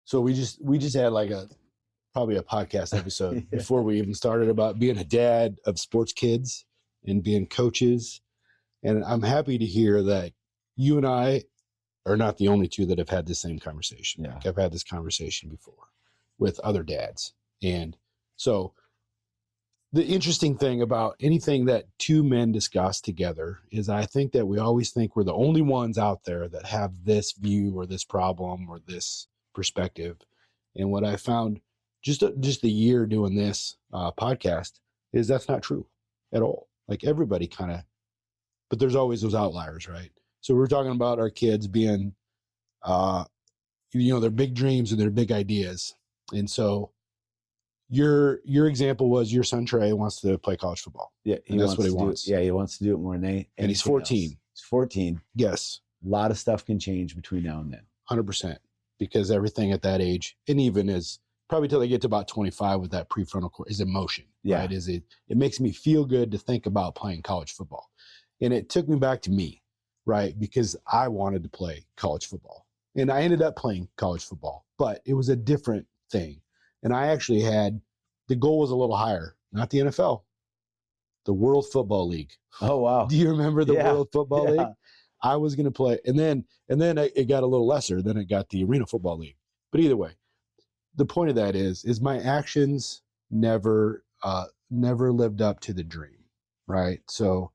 So we just had like probably a podcast episode Yeah. before we even started about being a dad of sports kids and being coaches. And I'm happy to hear that you and I are not the only two that have had the same conversation. Yeah. Like I've had this conversation before with other dads. And so the interesting thing about anything that two men discuss together is I think that we always think we're the only ones out there that have this view or this problem or this perspective. And what I found just a year doing this podcast is that's not true at all. Like everybody kind of, but there's always those outliers, right? So we're talking about our kids being, their big dreams and their big ideas. And so your example was your son Trey wants to play college football. Yeah, that's what he wants. Yeah, he wants to do it more than anything. And he's 14. Else. He's 14. Yes. A lot of stuff can change between now and then. 100%. Because everything at that age, and even as probably till they get to about 25 with that prefrontal cortex, is emotion. Yeah. Right? It makes me feel good to think about playing college football. And it took me back to me, right? Because I wanted to play college football. And I ended up playing college football, but it was a different thing. And I actually the goal was a little higher, not the NFL, the World Football League. Oh, wow. Do you remember the World Football League? I was going to play. And then it got a little lesser. Then it got the Arena Football League. But either way, the point of that is my actions never lived up to the dream, right? So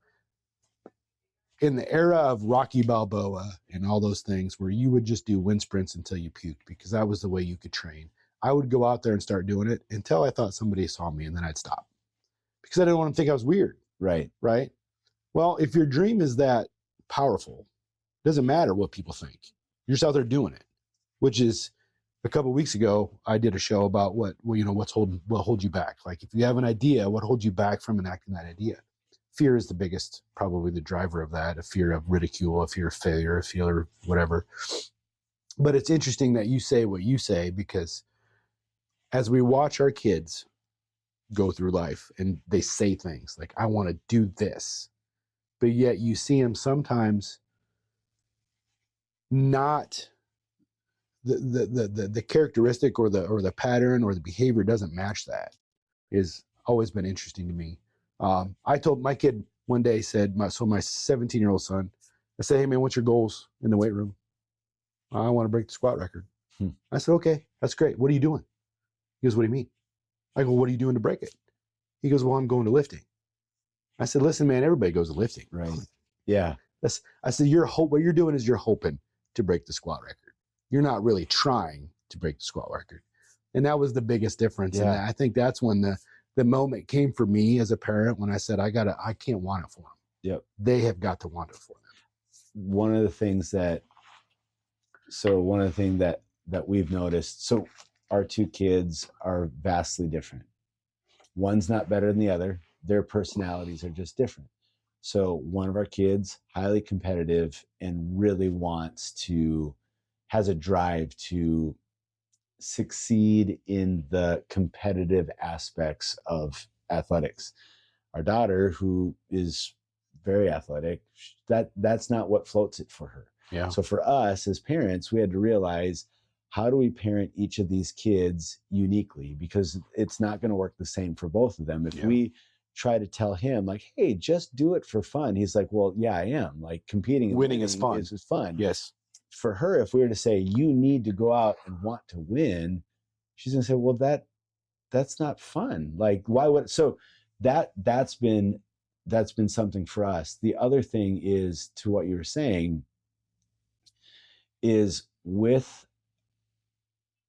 in the era of Rocky Balboa and all those things where you would just do wind sprints until you puked because that was the way you could train, I would go out there and start doing it until I thought somebody saw me, and then I'd stop because I didn't want to think I was weird. Right. Right. Well, if your dream is that powerful, it doesn't matter what people think. You're just out there doing it, which is a couple of weeks ago, I did a show about what holds you back. Like if you have an idea, what holds you back from enacting that idea? Fear is the biggest, probably the driver of that, a fear of ridicule, a fear of failure, a fear of whatever. But it's interesting that you say what you say, because as we watch our kids go through life and they say things like, I want to do this, but yet you see them sometimes not the characteristic or the pattern or the behavior doesn't match that. Is always been interesting to me. I told my kid one day, my 17-year-old son, I said, hey man, what's your goals in the weight room? I want to break the squat record. I said, okay, that's great. What are you doing? He goes, what do you mean? I go, what are you doing to break it? He goes, well, I'm going to lifting. I said, listen, man, everybody goes to lifting. Right. Yeah. I said, what you're doing is you're hoping to break the squat record. You're not really trying to break the squat record. And that was the biggest difference. Yeah. And I think that's when the moment came for me as a parent when I said, I can't want it for them. Yep. They have got to want it for them. One of the things that we've noticed, so our two kids are vastly different. One's not better than the other. Their personalities are just different. So one of our kids, highly competitive and really has a drive to succeed in the competitive aspects of athletics. Our daughter, who is very athletic, that's not what floats it for her. Yeah. So for us as parents, we had to realize, how do we parent each of these kids uniquely? Because it's not going to work the same for both of them. If we try to tell him like, hey, just do it for fun, he's like, well, yeah, I am. Like competing and winning is fun. Is fun. Yes. For her, if we were to say, you need to go out and want to win, she's going to say, well, that's not fun. Like, why would, so that's been something for us. The other thing is, to what you were saying, is with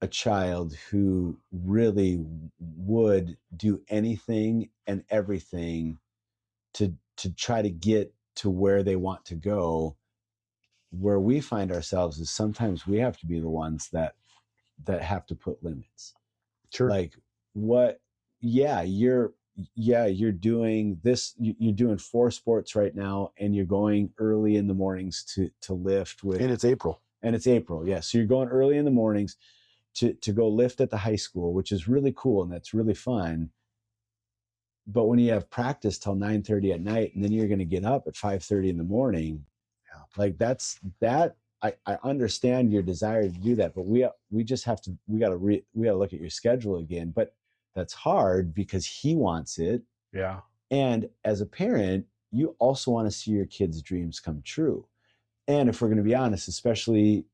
a child who really would do anything and everything to try to get to where they want to go, where we find ourselves is sometimes we have to be the ones that have to put limits. Sure. Like you're doing this, you're doing 4 sports right now, and you're going early in the mornings to lift with, and it's April. Yeah. So you're going early in the mornings to go lift at the high school, which is really cool and that's really fun. But when you have practice till 9:30 at night, and then you're going to get up at 5:30 in the morning, like that I understand your desire to do that, but we just have to, we got to look at your schedule again. But that's hard because he wants it. Yeah. And as a parent, you also want to see your kids' dreams come true. And if we're going to be honest, especially,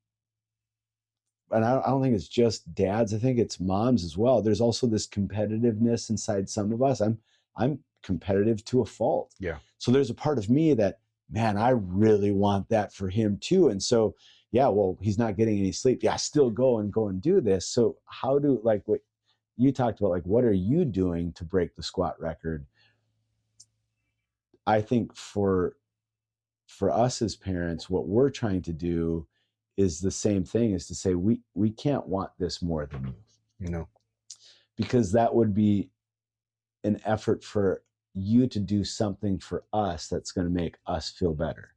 and I don't think it's just dads, I think it's moms as well. There's also this competitiveness inside some of us. I'm competitive to a fault. Yeah. So there's a part of me that, man, I really want that for him too. And so, yeah, well, he's not getting any sleep. Yeah, still go and do this. So how do, like what you talked about, like what are you doing to break the squat record? I think for us as parents, what we're trying to do is the same thing, is to say we can't want this more than you. You know, because that would be an effort for you to do something for us that's going to make us feel better.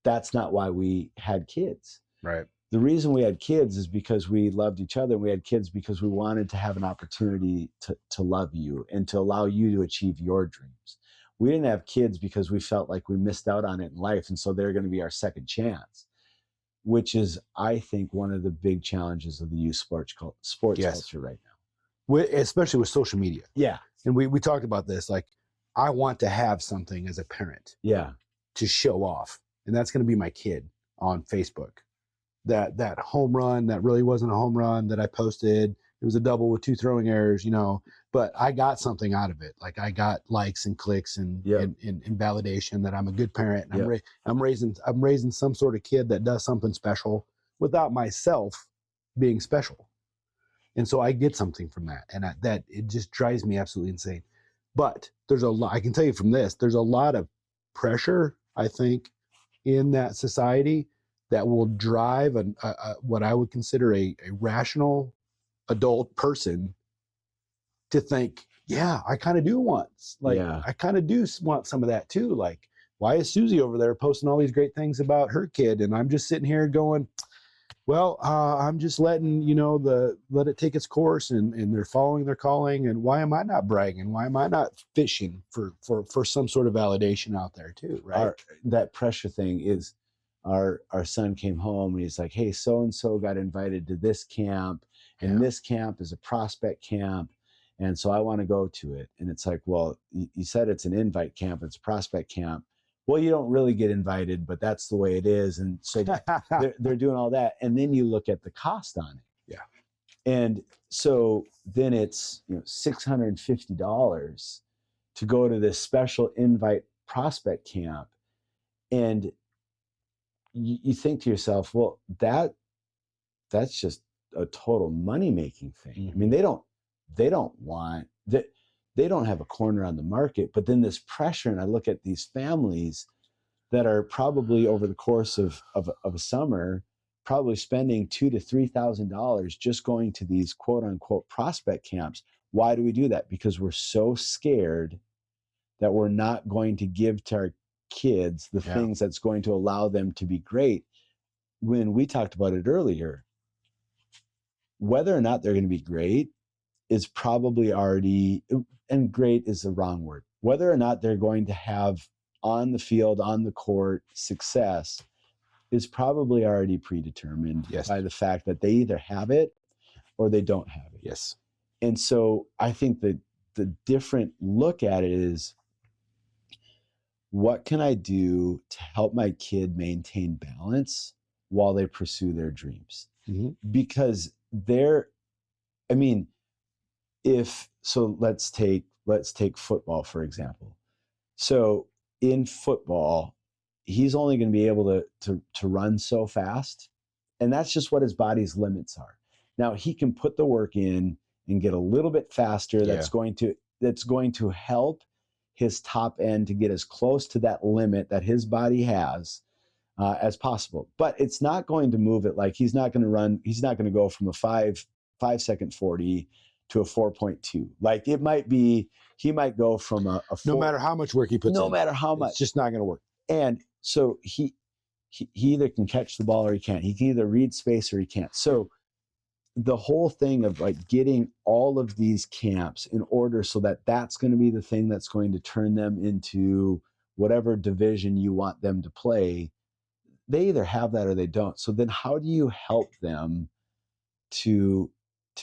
That's not why we had kids. right. The reason we had kids is because we loved each other. We had kids because we wanted to have an opportunity to love you and to allow you to achieve your dreams. We didn't have kids because we felt like we missed out on it in life, and so they're going to be our second chance, which is, I think, one of the big challenges of the youth sports culture right now. Especially with social media. Yeah. And we talked about this, like, I want to have something as a parent Yeah. to show off. And that's going to be my kid on Facebook. That home run that really wasn't a home run that I posted. It was a double with 2 throwing errors, you know, but I got something out of it. Like I got likes and clicks and validation that I'm a good parent. And I'm raising some sort of kid that does something special without myself being special. And so I get something from that. And that it just drives me absolutely insane. But there's a lot, I can tell you from this, there's a lot of pressure, I think, in that society that will drive what I would consider a rational adult person to think, yeah, I kind of do want, like, I kind of do want some of that too. Like, why is Susie over there posting all these great things about her kid? And I'm just sitting here going, well, I'm just letting, let it take its course, and they're following their calling. And why am I not bragging? Why am I not fishing for some sort of validation out there too? Right. That pressure thing is, our son came home and he's like, hey, so-and-so got invited to this camp, and this camp is a prospect camp. And so I want to go to it. And it's like, well, you said it's an invite camp. It's a prospect camp. Well, you don't really get invited, but that's the way it is. And so they're doing all that. And then you look at the cost on it. Yeah. And so then it's $650 to go to this special invite prospect camp. And you think to yourself, well, that's just a total money-making thing. Mm-hmm. I mean, they don't want that. They don't have a corner on the market, but then this pressure, and I look at these families that are probably over the course of a summer, probably spending $2,000 to $3,000 just going to these quote unquote prospect camps. Why do we do that? Because we're so scared that we're not going to give to our kids the things that's going to allow them to be great. When we talked about it earlier, whether or not they're going to be great is probably already, and great is the wrong word, whether or not they're going to have on the field, on the court, success is probably already predetermined by the fact that they either have it or they don't have it. Yes. And so I think that the different look at it is, what can I do to help my kid maintain balance while they pursue their dreams? Mm-hmm. Because let's take football, for example. So in football, he's only going to be able to run so fast. And that's just what his body's limits are. Now he can put the work in and get a little bit faster. That's going to help his top end to get as close to that limit that his body has as possible. But it's not going to move it. Like, he's not going to go from a 5-second 40 to a 4.2. Like, he might go from a 4, no matter how much work he puts in. No matter how much. It's just not going to work. And so he either can catch the ball or he can't. He can either read space or he can't. So the whole thing of like getting all of these camps in order so that that's going to be the thing that's going to turn them into whatever division you want them to play, they either have that or they don't. So then how do you help them to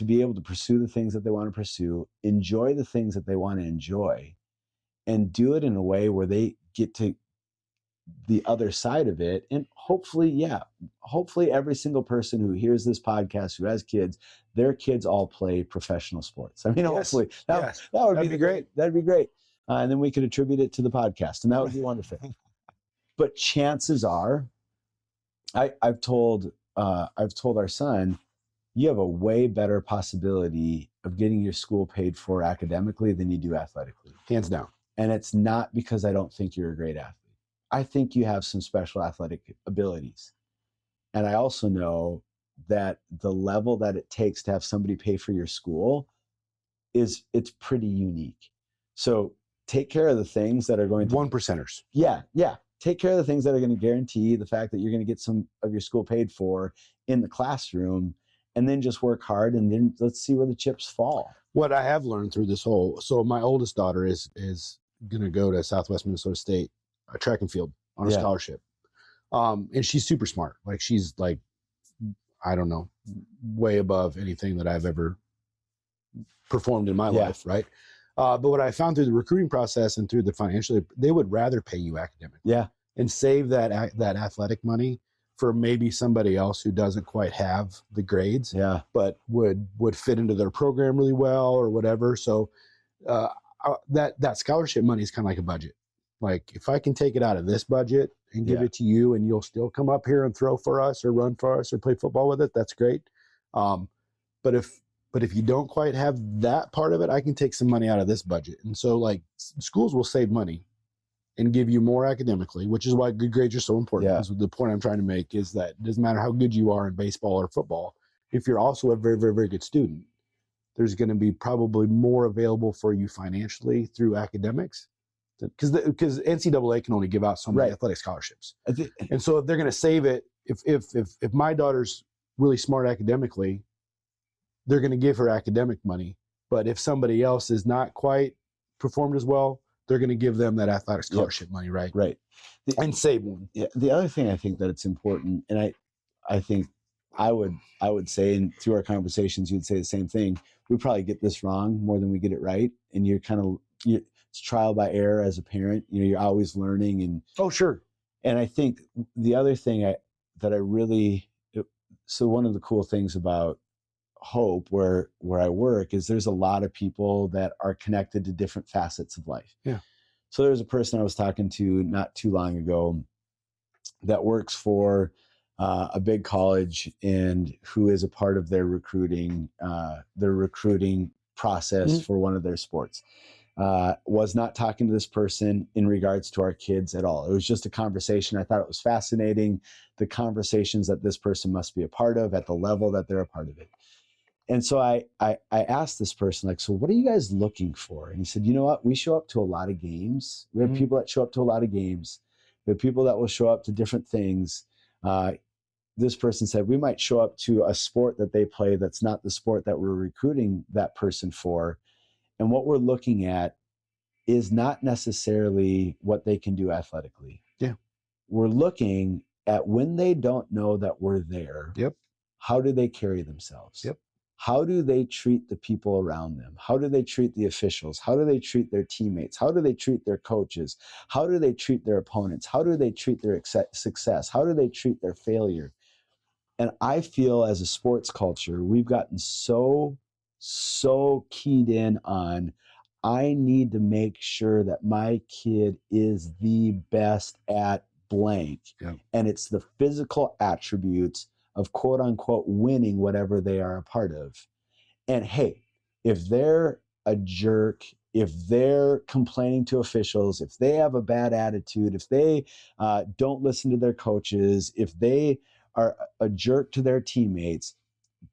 be able to pursue the things that they want to pursue, enjoy the things that they want to enjoy, and do it in a way where they get to the other side of it? And hopefully every single person who hears this podcast who has kids, their kids all play professional sports. I mean, hopefully that would be great. That'd be great. And then we could attribute it to the podcast, and that would be wonderful. But chances are, I've told our son, you have a way better possibility of getting your school paid for academically than you do athletically. Hands down. And it's not because I don't think you're a great athlete. I think you have some special athletic abilities. And I also know that the level that it takes to have somebody pay for your school it's pretty unique. So take care of the things that are going to... 1%ers. Yeah. Take care of the things that are going to guarantee the fact that you're going to get some of your school paid for in the classroom, and then just work hard, and then let's see where the chips fall. What I have learned through this so my oldest daughter is going to go to Southwest Minnesota State track and field on a scholarship. And she's super smart. Like, she's like, I don't know, way above anything that I've ever performed in my life. Right. But what I found through the recruiting process and through the financial, they would rather pay you academically and save that athletic money for maybe somebody else who doesn't quite have the grades, but would fit into their program really well or whatever. So that scholarship money is kind of like a budget. Like, if I can take it out of this budget and give it to you, and you'll still come up here and throw for us or run for us or play football with it, that's great. But if you don't quite have that part of it, I can take some money out of this budget. And so, like, schools will save money and give you more academically, which is why good grades are so important. Because the point I'm trying to make is that it doesn't matter how good you are in baseball or football. If you're also a very, very, very good student, there's going to be probably more available for you financially through academics, because NCAA can only give out so many athletic scholarships. And so if they're going to save it, if my daughter's really smart academically, they're going to give her academic money. But if somebody else is not quite performed as well, they're going to give them that athletic scholarship money, right? Right. And save one. Yeah. The other thing I think that it's important, and I think I would say, and through our conversations, you'd say the same thing. We probably get this wrong more than we get it right. And it's trial by error as a parent. You're always learning. And oh, sure. And I think the other thing so one of the cool things about Hope, where I work, is there's a lot of people that are connected to different facets of life. Yeah. So there's a person I was talking to not too long ago that works for a big college, and who is a part of their recruiting process for one of their sports. Was not talking to this person in regards to our kids at all. It was just a conversation. I thought it was fascinating, the conversations that this person must be a part of at the level that they're a part of it. And so I asked this person, like, so what are you guys looking for? And he said, you know what? We show up to a lot of games. We have people that show up to a lot of games. We have people that will show up to different things. This person said, we might show up to a sport that they play that's not the sport that we're recruiting that person for. And what we're looking at is not necessarily what they can do athletically. Yeah. We're looking at, when they don't know that we're there, how do they carry themselves? How do they treat the people around them? How do they treat the officials? How do they treat their teammates? How do they treat their coaches? How do they treat their opponents? How do they treat their success? How do they treat their failure? And I feel, as a sports culture, we've gotten so keyed in on, I need to make sure that my kid is the best at blank. And it's the physical attributes of, quote unquote, winning whatever they are a part of. And hey, if they're a jerk, if they're complaining to officials, if they have a bad attitude, if they don't listen to their coaches, if they are a jerk to their teammates,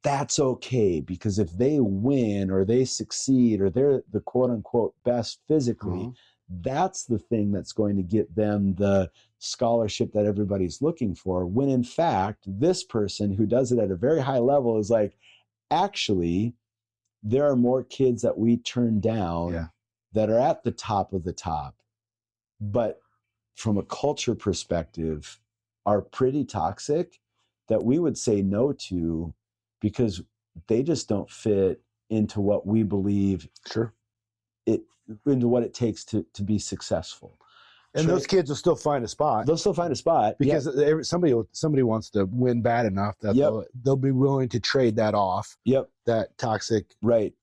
that's okay. Because if they win or they succeed or they're the quote unquote best physically, that's the thing that's going to get them the scholarship that everybody's looking for. When in fact, this person who does it at a very high level is like, actually, there are more kids that we turn down that are at the top of the top. But from a culture perspective, are pretty toxic that we would say no to because they just don't fit into what we believe Sure. into what it takes to be successful. And those kids will still find a spot. They'll still find a spot because somebody wants to win bad enough that they'll be willing to trade that off. That toxic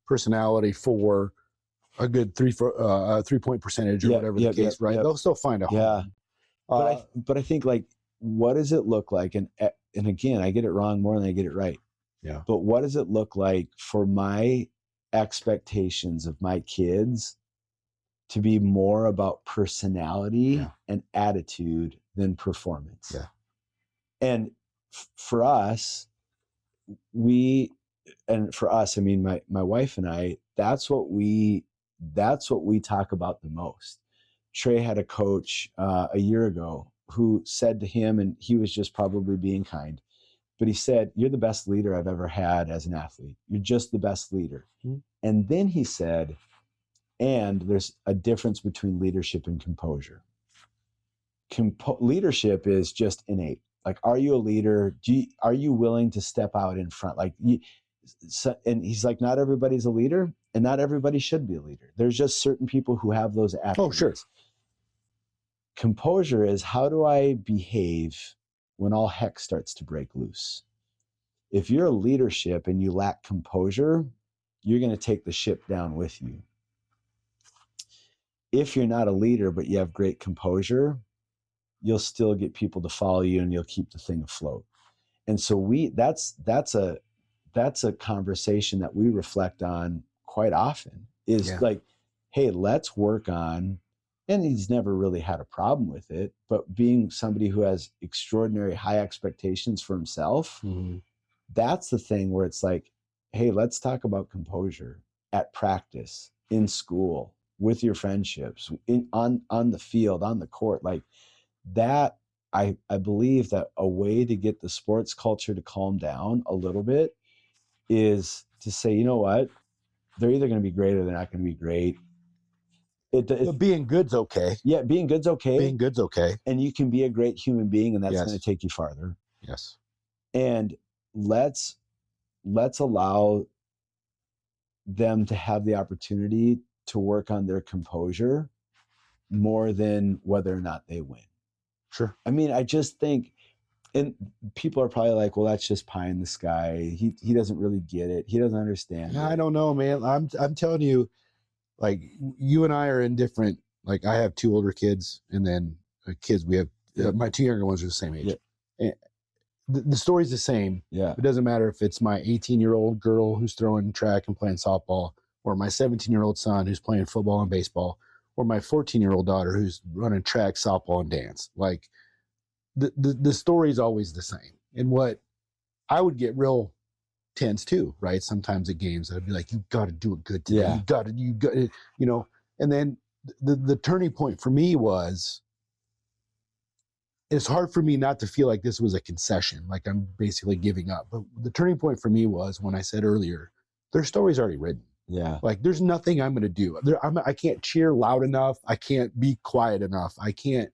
personality for a good 3-point percentage or whatever the case, right? They'll still find a home. But I think, like, what does it look like? And again, I get it wrong more than I get it right. Yeah. But what does it look like for my expectations of my kids to be more about personality and attitude than performance? Yeah. And for us, I mean, my wife and I, that's what we talk about the most. Trey had a coach a year ago who said to him, and he was just probably being kind, but he said, "You're the best leader I've ever had as an athlete. You're just the best leader." Mm-hmm. And then he said, and there's a difference between leadership and composure. Leadership is just innate. Like, are you a leader? Are you willing to step out in front? And he's like, not everybody's a leader, and not everybody should be a leader. There's just certain people who have those attributes. Oh, sure. Composure is, how do I behave when all heck starts to break loose? If you're a leadership and you lack composure, you're going to take the ship down with you. If you're not a leader, but you have great composure, you'll still get people to follow you and you'll keep the thing afloat. And so that's a conversation that we reflect on quite often, is like, hey, let's work on, and he's never really had a problem with it, but being somebody who has extraordinary high expectations for himself, that's the thing where it's like, hey, let's talk about composure at practice, in school, with your friendships, on the field, on the court. Like that, I believe that a way to get the sports culture to calm down a little bit is to say, you know what, they're either going to be great or they're not going to be great. Being good's okay. Yeah, being good's okay. Being good's okay. And you can be a great human being, and that's going to take you farther. Yes. And let's allow them to have the opportunity to work on their composure more than whether or not they win. Sure. I mean, I just think, and people are probably like, well, that's just pie in the sky. He doesn't really get it. He doesn't understand. Yeah, I don't know, man. I'm telling you, like, you and I are in different, like, I have 2 older kids, and then kids, we have, my 2 younger ones are the same age. Yeah. And the story's the same. Yeah. It doesn't matter if it's my 18-year-old girl who's throwing track and playing softball, or my 17-year-old son who's playing football and baseball, or my 14-year-old daughter who's running track, softball, and dance. Like, the story's always the same. And what I would get real tense too, right? Sometimes at games, I'd be like, you got to do it good today. Yeah. You got it, you know. And then the turning point for me was, it's hard for me not to feel like this was a concession, like I'm basically giving up. But the turning point for me was when I said earlier, their story's already written. Yeah. Like, there's nothing I'm going to do. I can't cheer loud enough. I can't be quiet enough. I can't,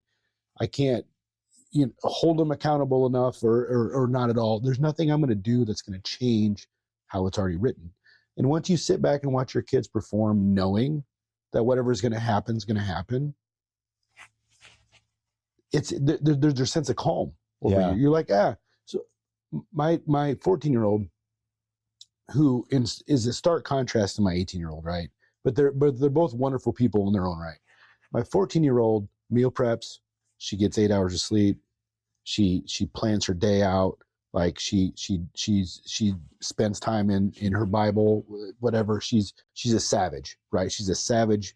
hold them accountable enough or not at all. There's nothing I'm going to do that's going to change how it's already written. And once you sit back and watch your kids perform, knowing that whatever is going to happen is going to happen, there's a sense of calm over you. You're like, so my 14-year-old, who is a stark contrast to my 18-year-old, right? But they're both wonderful people in their own right. My 14-year-old meal preps. She gets 8 hours of sleep. She plans her day out. Like, she spends time in her Bible, whatever. She's a savage, right? She's a savage.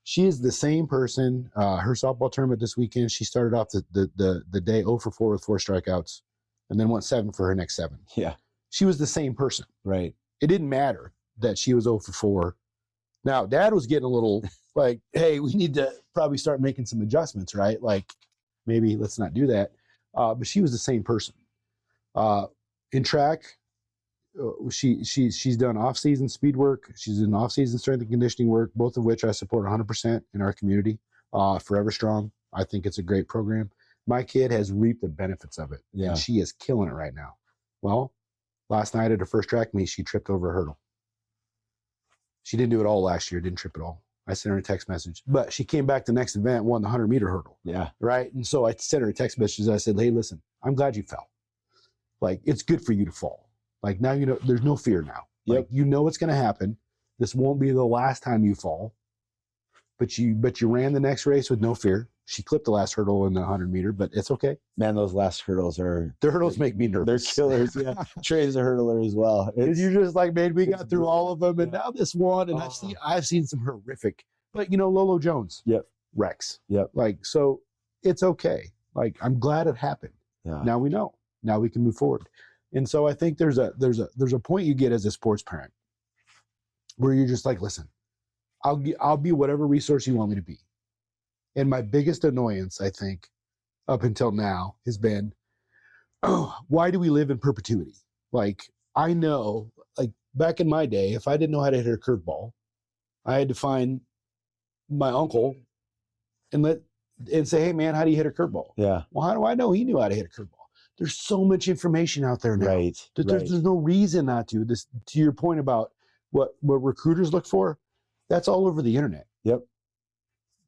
She is the same person. Her softball tournament this weekend, she started off the day 0 for 4 with 4 strikeouts, and then went 7 for her next 7. Yeah. She was the same person. Right. It didn't matter that she was 0 for 4. Now, Dad was getting a little like, hey, we need to probably start making some adjustments, right? Like, maybe let's not do that. But she was the same person. In track, she's done off-season speed work. She's done off-season strength and conditioning work, both of which I support 100% in our community. Forever Strong, I think it's a great program. My kid has reaped the benefits of it, Yeah. and she is killing it right now. Well, last night at her first track meet, she tripped over a hurdle. She didn't do it all last year, didn't trip at all. I sent her a text message, but she came back the next event, won the 100-meter hurdle. Yeah. Right. And so I sent her a text message. I said, hey, listen, I'm glad you fell. Like, it's good for you to fall. Like, now, you know, there's no fear now. Yep. Like, you know, what's going to happen. This won't be the last time you fall, but you ran the next race with no fear. She clipped the last hurdle in the 100-meter, but it's okay. Man, those last hurdles The hurdles make me nervous. They're killers. Yeah. Trey's a hurdler as well. Because you're just like, man, we got through all of them, and yeah. now this one, and I've seen some horrific, but you know, Lolo Jones, Yep, wrecks, yep. Like, so it's okay. Like, I'm glad it happened. Yeah. Now we know. Now we can move forward. And so I think there's a point you get as a sports parent where you're just like, listen, I'll be whatever resource you want me to be. And my biggest annoyance, I think, up until now has been, oh, why do we live in perpetuity? Like, I know, like back in my day, if I didn't know how to hit a curveball, I had to find my uncle and say, hey man, how do you hit a curveball? Yeah. Well, how do I know he knew how to hit a curveball? There's so much information out there now. Right. That there's no reason not to. This, to your point about what recruiters look for, that's all over the internet. Yep.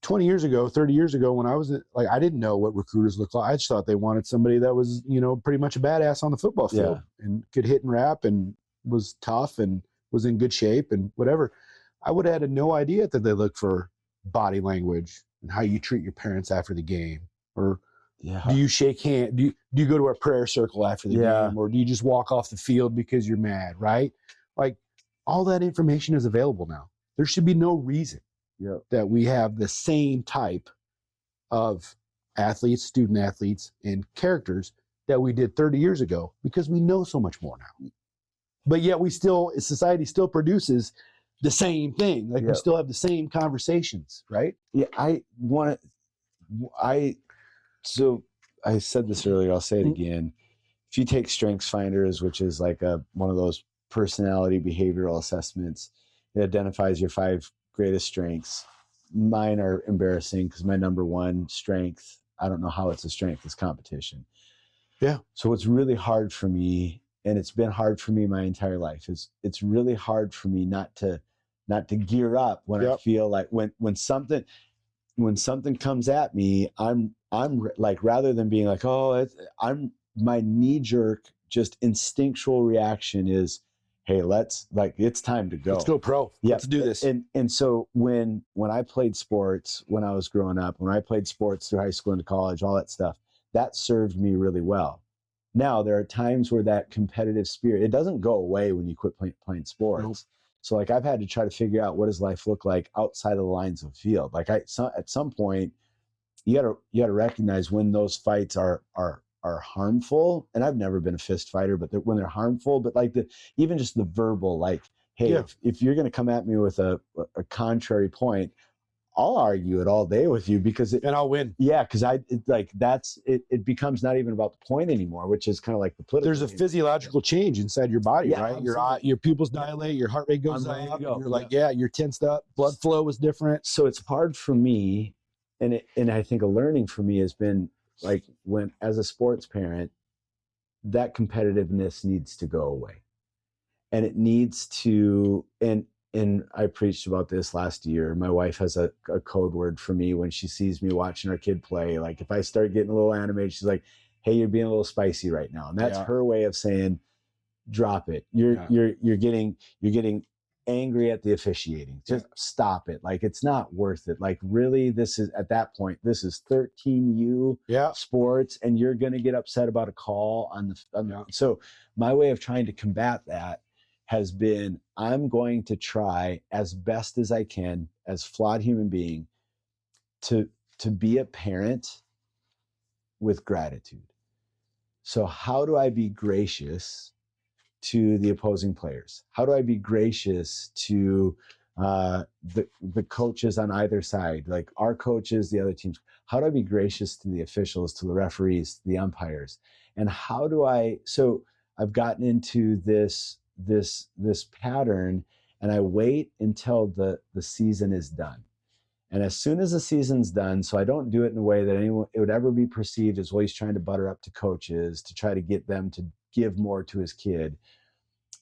20 years ago, 30 years ago, when I was like, I didn't know what recruiters looked like. I just thought they wanted somebody that was, you know, pretty much a badass on the football field and could hit and rap and was tough and was in good shape and whatever. I would have had no idea that they look for body language and how you treat your parents after the game, or do you shake hand? Do you go to a prayer circle after the game, or do you just walk off the field because you're mad? Right? Like, all that information is available now. There should be no reason that we have the same type of athletes, student athletes, and characters that we did 30 years ago, because we know so much more now. But yet society still produces the same thing. Like, we still have the same conversations, right? Yeah, so I said this earlier, I'll say it again. If you take Strengths Finders, which is like one of those personality behavioral assessments, it identifies your 5 greatest strengths. Mine are embarrassing because my number one strength, I don't know how it's a strength, is competition. Yeah. So what's really hard for me, and it's been hard for me my entire life, is it's really hard for me not to gear up when I feel like when something comes at me, I'm like, rather than being like, oh, my knee jerk, just instinctual reaction is, hey, it's time to go. Let's go pro. Yeah. Let's do this. And so when I played sports, when I was growing up, when I played sports through high school into college, all that stuff, that served me really well. Now, there are times where that competitive spirit, it doesn't go away when you quit playing sports. Nope. So like, I've had to try to figure out, what does life look like outside of the lines of the field? Like, at some point, you gotta recognize when those fights are harmful. And I've never been a fist fighter, but when they're harmful, but like even just the verbal, like, hey, if you're going to come at me with a contrary point, I'll argue it all day with you and I'll win. Yeah. Cause it becomes not even about the point anymore, which is kind of like the political. There's a physiological change inside your body, right? Absolutely. Your pupils dilate, your heart rate goes up. You're like, you're tensed up. Blood flow is different. So it's hard for me. And I think a learning for me has been, like, when, as a sports parent, that competitiveness needs to go away. And it needs to, and I preached about this last year. My wife has a code word for me when she sees me watching our kid play. Like, if I start getting a little animated, she's like, hey, you're being a little spicy right now. And that's her way of saying, drop it. You're getting angry at the officiating. Just stop it. Like, it's not worth it. Like, really, this is, at that point, this is 13U sports, and you're going to get upset about a call on the. So my way of trying to combat that has been, I'm going to try as best as I can, as flawed human being, to be a parent with gratitude. So how do I be gracious to the opposing players? How do I be gracious to the coaches on either side, like our coaches, the other teams? How do I be gracious to the officials, to the referees, to the umpires? And how do so I've gotten into this pattern, and I wait until the season is done. And as soon as the season's done, so I don't do it in a way that anyone it would ever be perceived as, well, he's trying to butter up to coaches to try to get them to give more to his kid.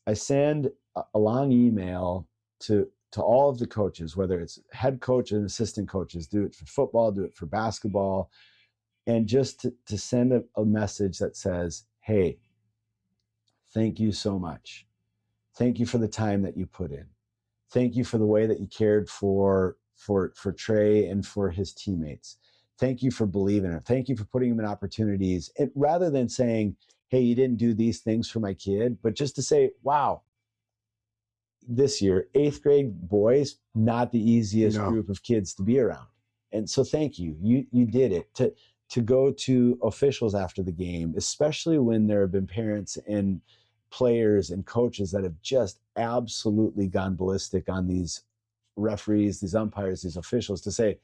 I send a long email to all of the coaches, whether it's head coach and assistant coaches, do it for football, do it for basketball, and just to send a message that says, hey, thank you so much. Thank you for the time that you put in. Thank you for the way that you cared for Trey and for his teammates. Thank you for believing in him. Thank you for putting him in opportunities. And rather than saying, hey, you didn't do these things for my kid, but just to say, wow, this year, 8th grade boys, not the easiest group of kids to be around. And so thank you. You did it. To go to officials after the game, especially when there have been parents and players and coaches that have just absolutely gone ballistic on these referees, these umpires, these officials, to say,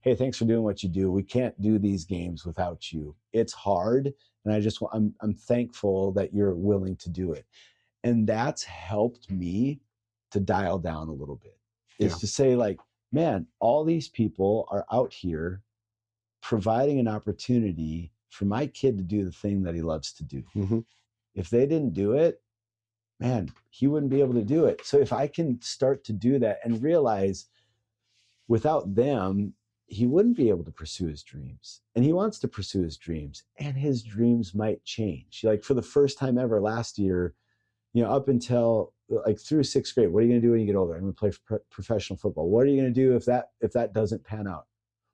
hey, thanks for doing what you do. We can't do these games without you. It's hard. And I'm thankful that you're willing to do it. And that's helped me to dial down a little bit, is to say, like, man, all these people are out here providing an opportunity for my kid to do the thing that he loves to do. Mm-hmm. If they didn't do it, man, he wouldn't be able to do it. So if I can start to do that and realize without them, he wouldn't be able to pursue his dreams. And he wants to pursue his dreams, and his dreams might change. Like, for the first time ever last year, up until like through 6th grade, what are you going to do when you get older? I'm going to play professional football. What are you going to do if that doesn't pan out?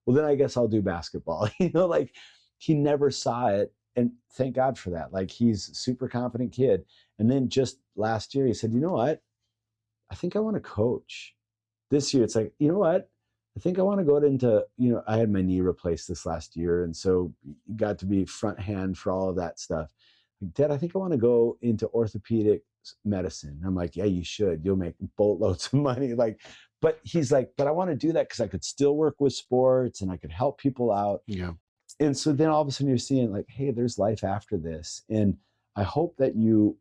Well, then I guess I'll do basketball. Like, he never saw it. And thank God for that. Like, he's a super confident kid. And then just last year, he said, you know what? I think I want to coach. This year, it's like, you know what? I think I want to go into, I had my knee replaced this last year. And so got to be front hand for all of that stuff. Like, Dad, I think I want to go into orthopedic medicine. I'm like, yeah, you should. You'll make boatloads of money. Like, but he's like, but I want to do that because I could still work with sports and I could help people out. Yeah. And so then all of a sudden you're seeing, like, hey, there's life after this. And I hope that you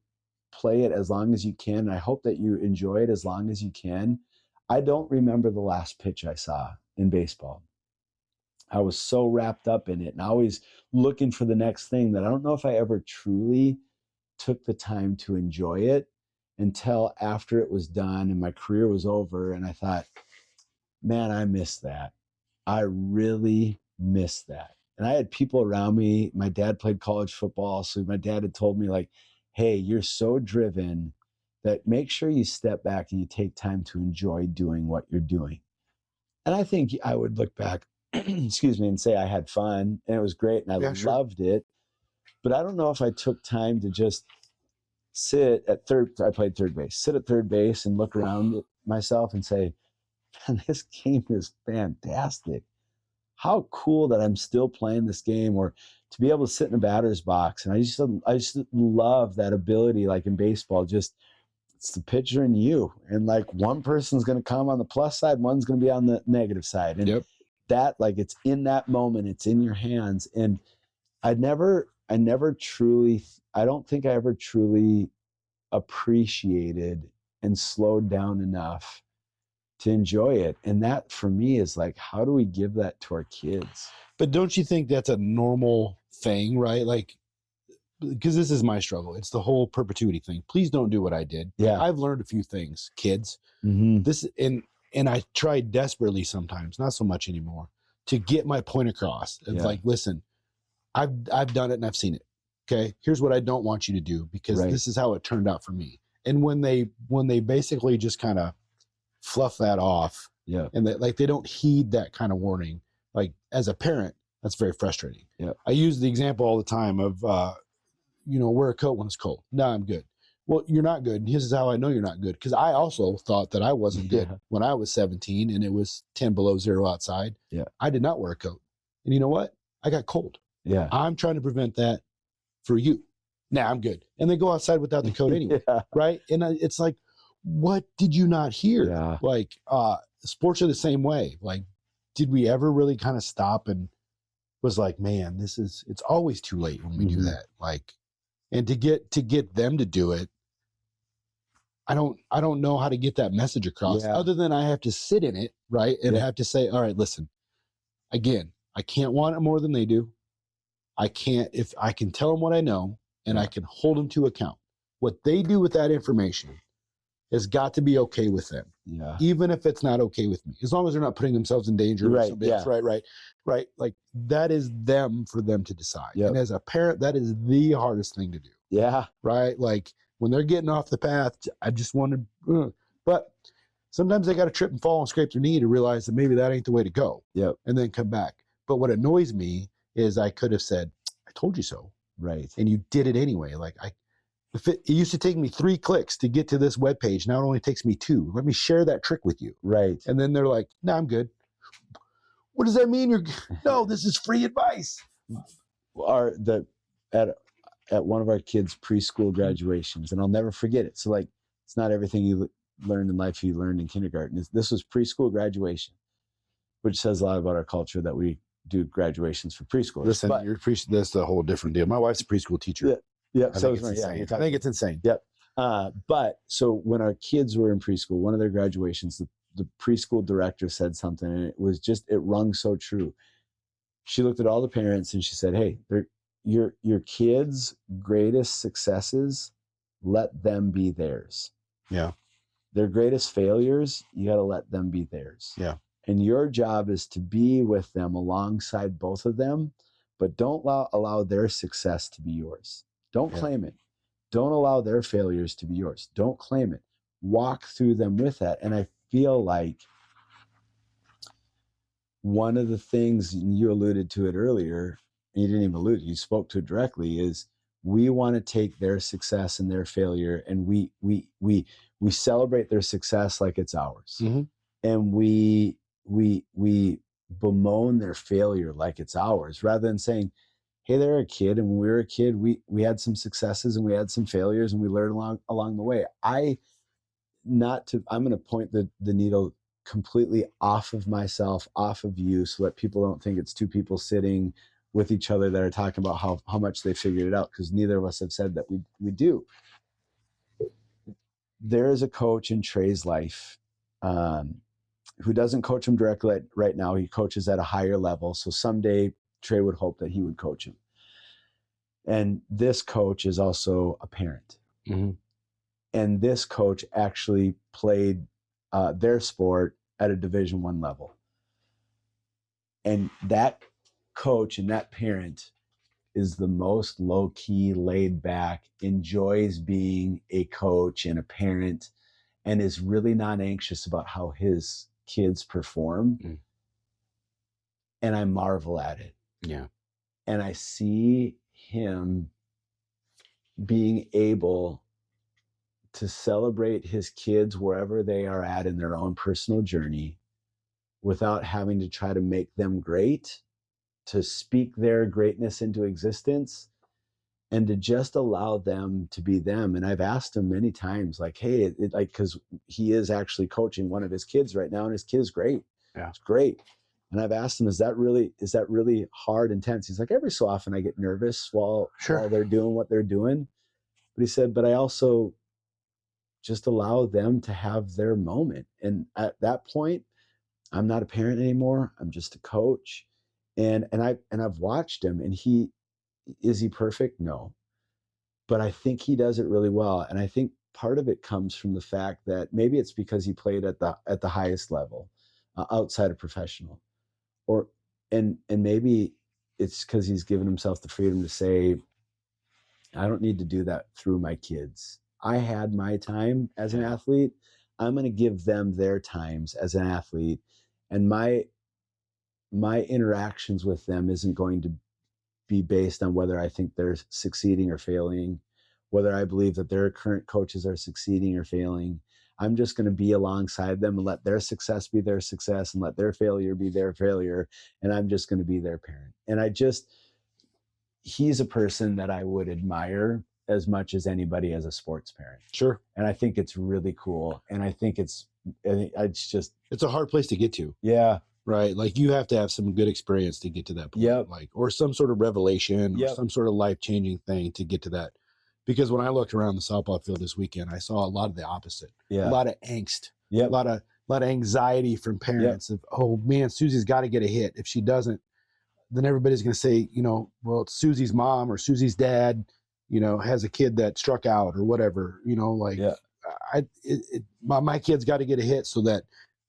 play it as long as you can. And I hope that you enjoy it as long as you can. I don't remember the last pitch I saw in baseball. I was so wrapped up in it and always looking for the next thing that I don't know if I ever truly took the time to enjoy it until after it was done and my career was over. And I thought, man, I miss that. I really miss that. And I had people around me. My dad played college football. So my dad had told me, like, hey, you're so driven that make sure you step back and you take time to enjoy doing what you're doing. And I think I would look back, excuse me, and say I had fun and it was great and I loved it. But I don't know if I took time to just sit at I played third base, sit at third base and look around at myself and say, man, this game is fantastic. How cool that I'm still playing this game, or to be able to sit in a batter's box. And I just love that ability, like in baseball, just it's the pitcher and you. And like one person's going to come on the plus side, one's going to be on the negative side. And that, like, it's in that moment, it's in your hands. And I don't think I ever truly appreciated and slowed down enough to enjoy it. And that for me is like, how do we give that to our kids? But don't you think that's a normal thing, right? Like, because this is my struggle. It's the whole perpetuity thing. Please don't do what I did. Yeah. I've learned a few things, kids. Mm-hmm. And I try desperately sometimes, not so much anymore, to get my point across. It's like, listen, I've done it and I've seen it. Okay, here's what I don't want you to do because this is how it turned out for me. And when they basically just kind of fluff that off, and they don't heed that kind of warning, like as a parent, that's very frustrating. Yeah, I use the example all the time of wear a coat when it's cold. No, I'm good. Well, you're not good. And this is how I know you're not good, because I also thought that I wasn't good when I was 17 and it was 10 below zero outside. Yeah, I did not wear a coat, and you know what? I got cold. Yeah, I'm trying to prevent that for you. Nah, I'm good. And they go outside without the coat anyway, right? And it's like, what did you not hear? Yeah. Like, sports are the same way. Like, did we ever really kind of stop and was like, man, it's always too late when we do that. Like, and to get them to do it, I don't know how to get that message across other than I have to sit in it, right? And have to say, all right, listen, again, I can't want it more than they do. I can't, if I can tell them what I know and I can hold them to account. What they do with that information has got to be okay with them. Yeah. Even if it's not okay with me, as long as they're not putting themselves in danger. Right. Yeah. Right. Like that is them for them to decide. Yep. And as a parent, that is the hardest thing to do. Yeah. Right. Like when they're getting off the path, I just want to, but sometimes they got to trip and fall and scrape their knee to realize that maybe that ain't the way to go. Yep. And then come back. But what annoys me is I could have said, I told you so. Right. And you did it anyway. Like it used to take me 3 clicks to get to this webpage. Now it only takes me 2. Let me share that trick with you. Right. And then they're like, no, I'm good. What does that mean? No, this is free advice. At one of our kids' preschool graduations, and I'll never forget it. So like, it's not everything you learned in life you learned in kindergarten. This was preschool graduation, which says a lot about our culture that we do graduations for preschoolers. Listen, that's a whole different deal. My wife's a preschool teacher. Yeah. I think it's insane. Yep. But so when our kids were in preschool, one of their graduations, the preschool director said something, and it rung so true. She looked at all the parents and she said, hey, your kids' greatest successes, let them be theirs. Yeah. Their greatest failures, you got to let them be theirs. Yeah. And your job is to be with them alongside both of them, but don't allow their success to be yours. Don't claim it. Don't allow their failures to be yours. Don't claim it. Walk through them with that. And I feel like one of the things, and you alluded to it earlier, and you didn't even allude, you spoke to it directly, is we want to take their success and their failure, and we celebrate their success like it's ours. Mm-hmm. And we bemoan their failure like it's ours, rather than saying, hey, they're a kid, and when we were a kid, we had some successes and we had some failures, and we learned along the way. I'm going to point the needle completely off of myself, off of you, so that people don't think it's two people sitting with each other that are talking about how much they figured it out, because neither of us have said that we do. There is a coach in Trey's life who doesn't coach him directly right now. He coaches at a higher level. So someday Trey would hope that he would coach him. And this coach is also a parent. Mm-hmm. And this coach actually played their sport at a Division I level. And that coach and that parent is the most low-key, laid-back, enjoys being a coach and a parent, and is really not anxious about how his kids perform. Mm. And I marvel at it. Yeah. And I see him being able to celebrate his kids wherever they are at in their own personal journey without having to try to make them great, to speak their greatness into existence, and to just allow them to be them. And I've asked him many times, like, hey, because he is actually coaching one of his kids right now, and his kid is great. Yeah. It's great. And I've asked him, is that really hard, intense? He's like, every so often I get nervous while they're doing what they're doing. But he said, but I also just allow them to have their moment. And at that point, I'm not a parent anymore. I'm just a coach. And I've watched him, and is he perfect? No. But I think he does it really well. And I think part of it comes from the fact that maybe it's because he played at the highest level, outside of professional. And maybe it's because he's given himself the freedom to say, I don't need to do that through my kids. I had my time as an athlete. I'm going to give them their times as an athlete. And my interactions with them isn't going to be based on whether I think they're succeeding or failing, whether I believe that their current coaches are succeeding or failing. I'm just going to be alongside them and let their success be their success and let their failure be their failure. And I'm just going to be their parent. And he's a person that I would admire as much as anybody as a sports parent. Sure. And I think it's really cool. And I think it's a hard place to get to. Yeah. Right. Like you have to have some good experience to get to that point. Yep. Like, or some sort of revelation or some sort of life-changing thing to get to that Because when I looked around the softball field this weekend, I saw a lot of the opposite. Yeah. A lot of angst. Yep. A lot of anxiety from parents of, oh man, Susie's got to get a hit. If she doesn't, then everybody's going to say, well, it's Susie's mom or Susie's dad, has a kid that struck out or whatever, my kid's got to get a hit so that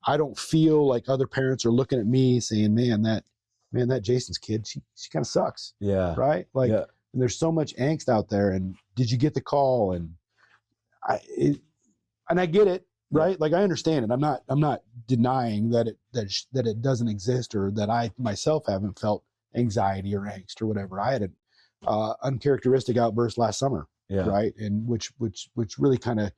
I don't feel like other parents are looking at me saying, man, that Jason's kid, she kind of sucks. Yeah. Right. Like, and there's so much angst out there. And did you get the call? And I get it. Right. Like I understand it. I'm not denying that it doesn't exist or that I myself haven't felt anxiety or angst or whatever. I had an uncharacteristic outburst last summer. Yeah. Right. And which really kind of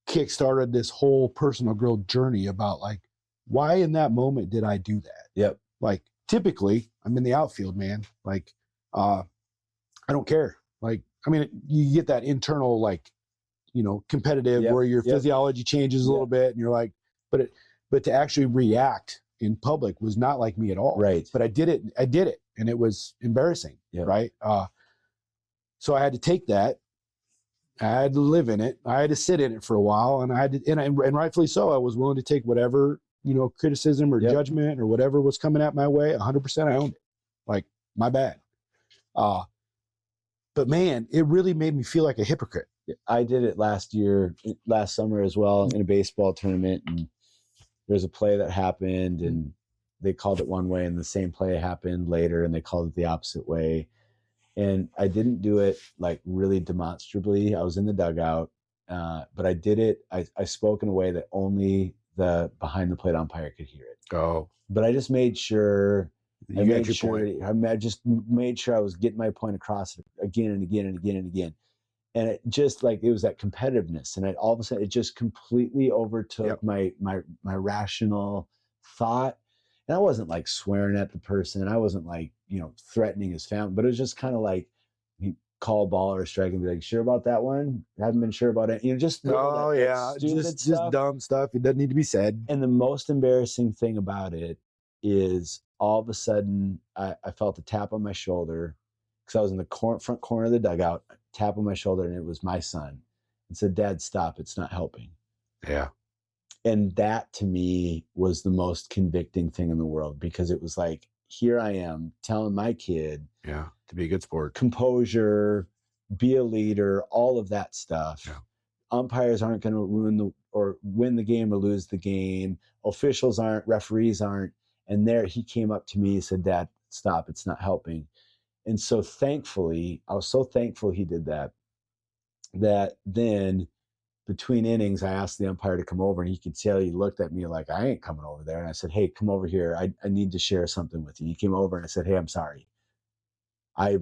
kickstarted this whole personal growth journey about like, why in that moment did I do that? Yep. Like typically I'm in the outfield, man. Like, I don't care. Like, I mean, you get that internal, like, competitive where your physiology changes a little bit and you're like, but to actually react in public was not like me at all. Right. But I did it and it was embarrassing. Yep. Right. So I had to take that. I had to live in it. I had to sit in it for a while and and rightfully so. I was willing to take whatever, criticism or judgment or whatever was coming at my way. 100% I owned it. Like, my bad. But man, it really made me feel like a hypocrite. I did it last summer as well in a baseball tournament. And there's a play that happened and they called it one way and the same play happened later and they called it the opposite way. And I didn't do it like really demonstrably. I was in the dugout, but I did it. I spoke in a way that only the behind the plate umpire could hear it. Oh, but I just made sure. I just made sure I was getting my point across again and again and again and again. And it just like, it was that competitiveness. And all of a sudden it just completely overtook my rational thought. And I wasn't like swearing at the person. I wasn't like, threatening his family, but it was just kind of like, you call a ball or a strike and be like, sure about that one? Haven't been sure about it. Just just dumb stuff. It doesn't need to be said. And the most embarrassing thing about it is all of a sudden I felt a tap on my shoulder because I was in the front corner of the dugout, tap on my shoulder, and it was my son. And said, Dad, stop. It's not helping. Yeah. And that to me was the most convicting thing in the world because it was like, here I am telling my kid to be a good sport, composure, be a leader, all of that stuff. Yeah. Umpires aren't going to win the game or lose the game. Officials aren't, referees aren't. And there he came up to me and said, Dad, stop. It's not helping. And so thankfully, I was so thankful he did that then between innings, I asked the umpire to come over and he could tell he looked at me like, I ain't coming over there. And I said, hey, come over here. I need to share something with you. He came over and I said, hey, I'm sorry. I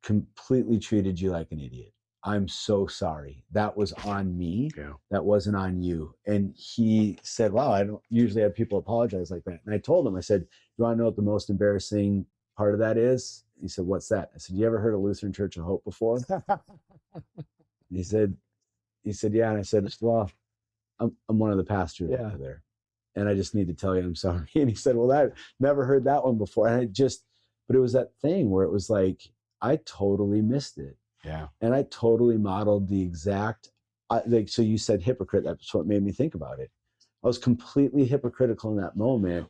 completely treated you like an idiot. I'm so sorry. That was on me. Yeah. That wasn't on you. And he said, wow, I don't usually have people apologize like that. And I told him, I said, you want to know what the most embarrassing part of that is? He said, what's that? I said, you ever heard of Lutheran Church of Hope before? He said, yeah. And I said, well, I'm one of the pastors over there. And I just need to tell you, I'm sorry. And he said, well, I never heard that one before. And but it was that thing where it was like, I totally missed it. Yeah. And I totally modeled the exact, so you said hypocrite. That's what made me think about it. I was completely hypocritical in that moment.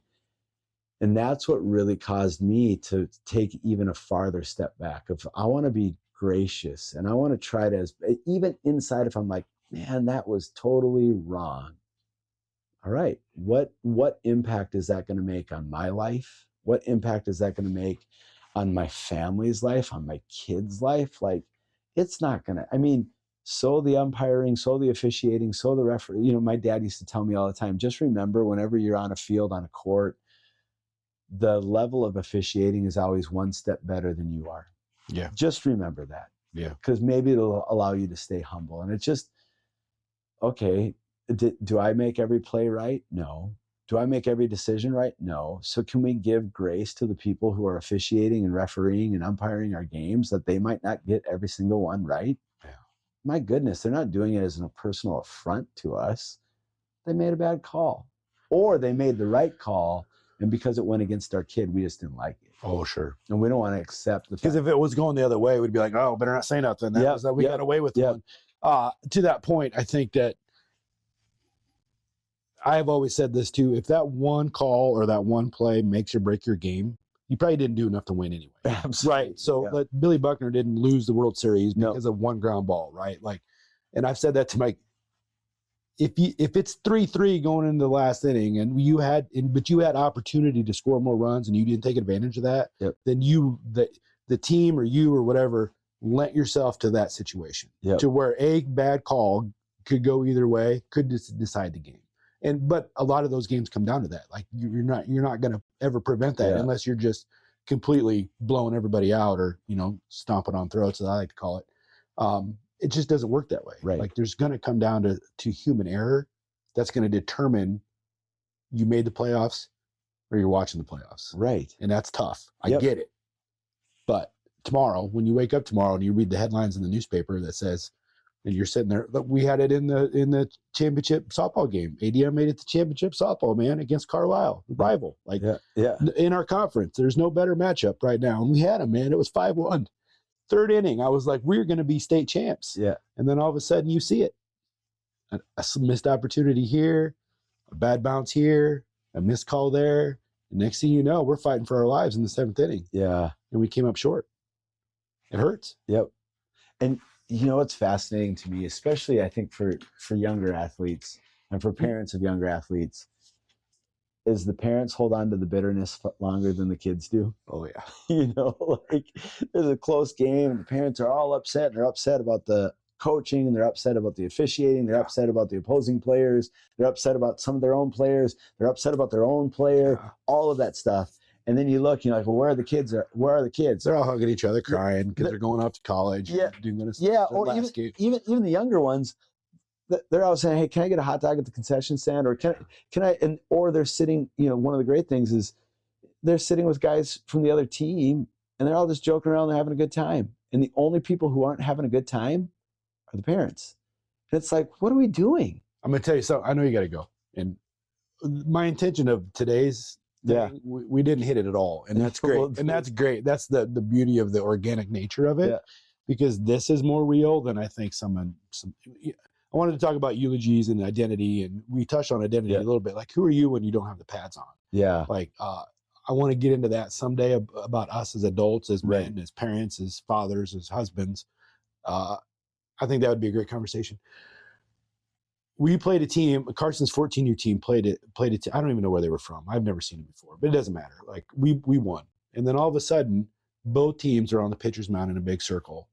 And that's what really caused me to take even a farther step back of, I want to be gracious and I want to try to, even inside, if I'm like, man, that was totally wrong. All right. What impact is that going to make on my life? What impact is that going to make on my family's life, on my kids' life? Like, it's not going to, so the umpiring, so the officiating, so the referee, my dad used to tell me all the time, just remember whenever you're on a field, on a court, the level of officiating is always one step better than you are. Yeah. Just remember that. Yeah. Because maybe it'll allow you to stay humble. And it's just, okay, do I make every play right? No. Do I make every decision right? No. So can we give grace to the people who are officiating and refereeing and umpiring our games that they might not get every single one right? Yeah. My goodness, they're not doing it as a personal affront to us. They made a bad call. Or they made the right call, and because it went against our kid, we just didn't like it. Oh, sure. And we don't want to accept the Because fact. if it was going the other way, we'd be like, oh, better not say nothing. That Yep, was that we yep, got away with yep. one. To that point, I think that I've always said this too. If that one call or that one play makes or break your game, you probably didn't do enough to win anyway. Absolutely. Right. So Yeah. Billy Buckner didn't lose the World Series No. because of one ground ball, right? Like, and I've said that to Mike. If it's 3-3 going into the last inning and you had opportunity to score more runs and you didn't take advantage of that, Yep. then the team or you or whatever lent yourself to that situation Yep. to where a bad call could go either way, could decide the game. But a lot of those games come down to that. Like you're not going to ever prevent that unless you're just completely blowing everybody out or, stomping on throats, as I like to call it. It just doesn't work that way. Right. Like there's going to come down to human error that's going to determine you made the playoffs or you're watching the playoffs. Right. And that's tough. I get it. But tomorrow, when you wake up tomorrow and you read the headlines in the newspaper that says, and you're sitting there, we had it in the championship softball game. ADM made it to championship softball, man, against Carlisle, the rival. Like in our conference, there's no better matchup right now. And we had them, man. It was 5-1. Third inning, I was like, we're going to be state champs. Yeah. And then all of a sudden you see it. A missed opportunity here, a bad bounce here, a missed call there. And next thing you know, we're fighting for our lives in the 7th inning. Yeah. And we came up short. It hurts. Yep. And what's fascinating to me, especially I think for younger athletes and for parents of younger athletes, is the parents hold on to the bitterness longer than the kids do. Oh yeah. Like there's a close game and the parents are all upset and they're upset about the coaching and they're upset about the officiating. They're upset about the opposing players. They're upset about some of their own players. They're upset about their own player, all of that stuff. And then you look, you're like, well, where are the kids? Where are the kids? They're all hugging each other, crying because they're going off to college. Yeah. Or even the younger ones, they're all saying, hey, can I get a hot dog at the concession stand? Or can I, or they're sitting, one of the great things is they're sitting with guys from the other team and they're all just joking around. They're having a good time. And the only people who aren't having a good time are the parents. And it's like, what are we doing? I'm going to tell you something. I know you got to go. And my intention of today's thing, we didn't hit it at all. And that's great. And that's great. That's the beauty of the organic nature of it, because this is more real than I think I wanted to talk about eulogies and identity, and we touched on identity a little bit. Like, who are you when you don't have the pads on? Yeah. Like, I want to get into that someday about us as adults, as men, as parents, as fathers, as husbands. I think that would be a great conversation. We played a team. Carson's 14U team played it. I don't even know where they were from. I've never seen them before, but it doesn't matter. Like we won, and then all of a sudden, both teams are on the pitcher's mound in a big circle,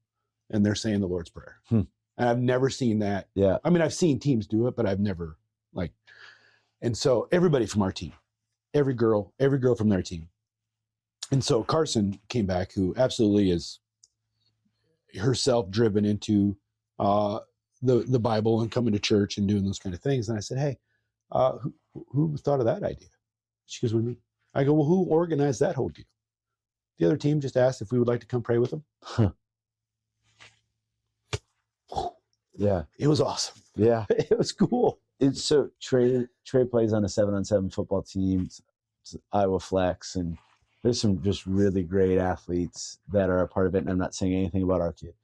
and they're saying the Lord's Prayer. And I've never seen that. Yeah. I mean, I've seen teams do it, but I've never and so everybody from our team, every girl from their team. And so Carson came back, who absolutely is herself driven into the Bible and coming to church and doing those kind of things. And I said, hey, who thought of that idea? She goes, with me. I go, well, who organized that whole deal? The other team just asked if we would like to come pray with them. Yeah. It was awesome. Yeah. It was cool. It's so Trey plays on a 7-on-7 football team, it's Iowa Flex, and there's some just really great athletes that are a part of it. And I'm not saying anything about our kid.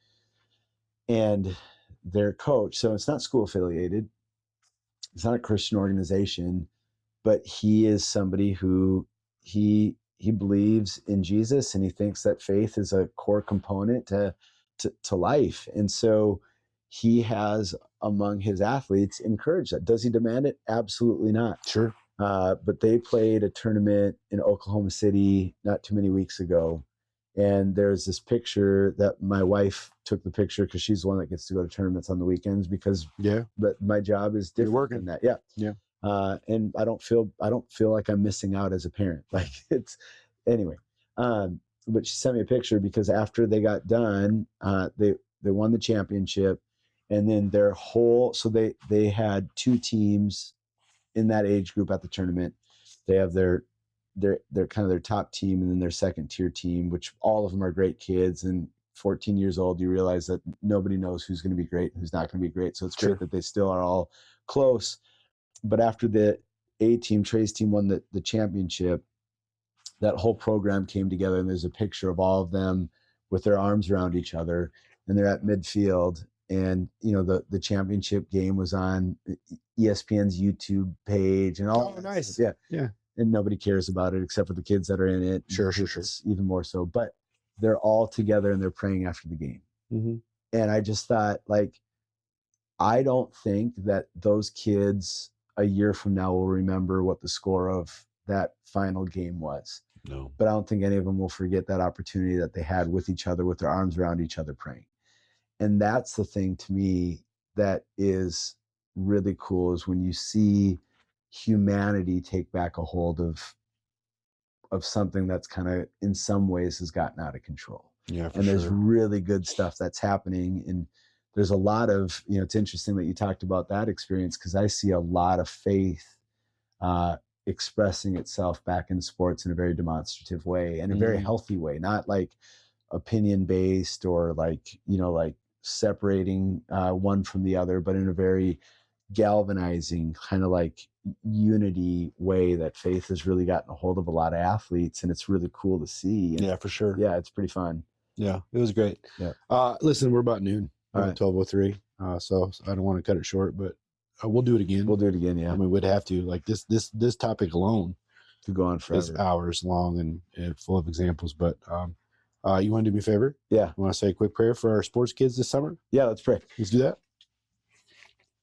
And their coach, so it's not school affiliated, it's not a Christian organization, but he is somebody who he believes in Jesus, and he thinks that faith is a core component to life. And so he has, among his athletes, encouraged that. Does he demand it? Absolutely not. Sure. But they played a tournament in Oklahoma City not too many weeks ago. And there's this picture that my wife took the picture because she's the one that gets to go to tournaments on the weekends but my job is different than that. Yeah. Yeah. And I don't feel like I'm missing out as a parent. Like it's anyway. But she sent me a picture because after they got done, they won the championship. And then so they had two teams in that age group at the tournament. They have their kind of their top team and then their second tier team, which all of them are great kids. And 14 years old, you realize that nobody knows who's going to be great and who's not going to be great. So it's great that they still are all close. But after the A team, Trey's team, won the championship, that whole program came together, and there's a picture of all of them with their arms around each other, and they're at midfield. And the championship game was on ESPN's YouTube page and all. Oh, nice. Yeah. Yeah. And nobody cares about it except for the kids that are in it. Sure. It's even more so. But they're all together and they're praying after the game. Mm-hmm. And I just thought, like, I don't think that those kids a year from now will remember what the score of that final game was. No. But I don't think any of them will forget that opportunity that they had with each other, with their arms around each other praying. And that's the thing to me that is really cool, is when you see humanity take back a hold of something that's kind of in some ways has gotten out of control. Yeah, for and there's sure. really good stuff that's happening. And there's a lot of, it's interesting that you talked about that experience, because I see a lot of faith expressing itself back in sports in a very demonstrative way, and a very healthy way, not like opinion based or like separating one from the other, but in a very galvanizing kind of like unity way that faith has really gotten a hold of a lot of athletes, and it's really cool to see. Yeah, for sure. Yeah, it's pretty fun. Yeah, it was great. Yeah. Listen, we're about noon. All right. 12:03. So I don't want to cut it short, but we'll do it again. We'll do it again. Yeah. I mean, we'd have to, like, this topic alone could go on forever. It's hours long and full of examples. But you want to do me a favor? Yeah. You want to say a quick prayer for our sports kids this summer? Yeah, let's pray. Let's do that.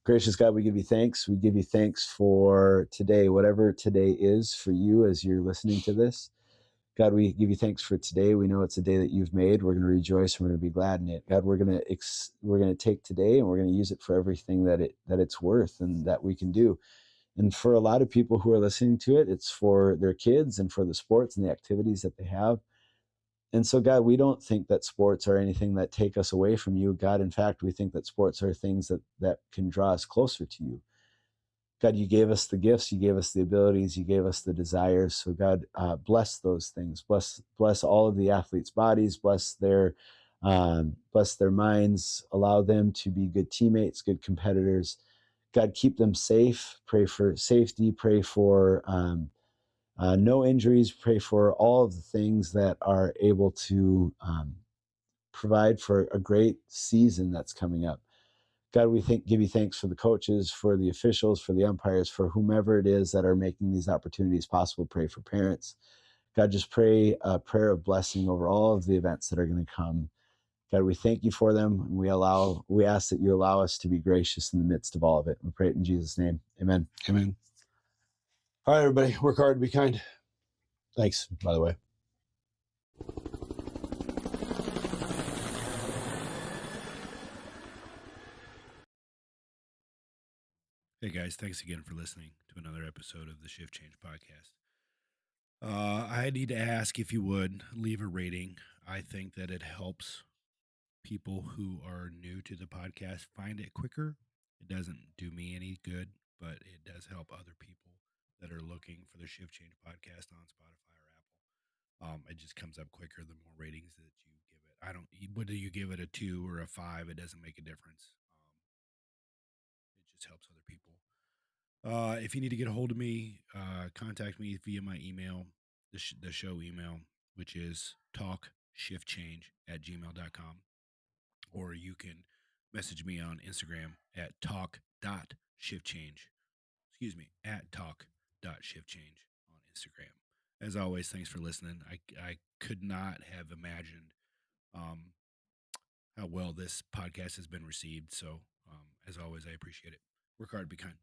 Gracious God, we give you thanks. We give you thanks for today, whatever today is for you as you're listening to this. God, we give you thanks for today. We know it's a day that you've made. We're going to rejoice and we're going to be glad in it. God, we're going to take today and we're going to use it for everything that it's worth and that we can do. And for a lot of people who are listening to it, it's for their kids and for the sports and the activities that they have. And so, God, we don't think that sports are anything that take us away from you. God, in fact, we think that sports are things that can draw us closer to you. God, you gave us the gifts, you gave us the abilities, you gave us the desires. So, God, bless those things. Bless all of the athletes' bodies. Bless their minds. Allow them to be good teammates, good competitors. God, keep them safe. Pray for safety. Pray for no injuries. Pray for all of the things that are able to provide for a great season that's coming up. God, we give you thanks for the coaches, for the officials, for the umpires, for whomever it is that are making these opportunities possible. Pray for parents. God, just pray a prayer of blessing over all of the events that are going to come. God, we thank you for them, and we ask that you allow us to be gracious in the midst of all of it. We pray it in Jesus' name. Amen. Amen. All right, everybody, work hard, be kind. Thanks, by the way. Hey guys, thanks again for listening to another episode of the Shift Change Podcast. I need to ask if you would leave a rating. I think that it helps people who are new to the podcast find it quicker. It doesn't do me any good, but it does help other people that are looking for the Shift Change Podcast on Spotify or Apple. It just comes up quicker the more ratings that you give it. Whether you give it a 2 or a 5, it doesn't make a difference. It just helps other people. If you need to get a hold of me, contact me via my email, the show email, which is talkshiftchange@gmail.com. Or you can message me on Instagram at talk.shiftchange. At talk.shiftchange on Instagram. As always, thanks for listening. I could not have imagined how well this podcast has been received. So, as always, I appreciate it. Work hard, be kind.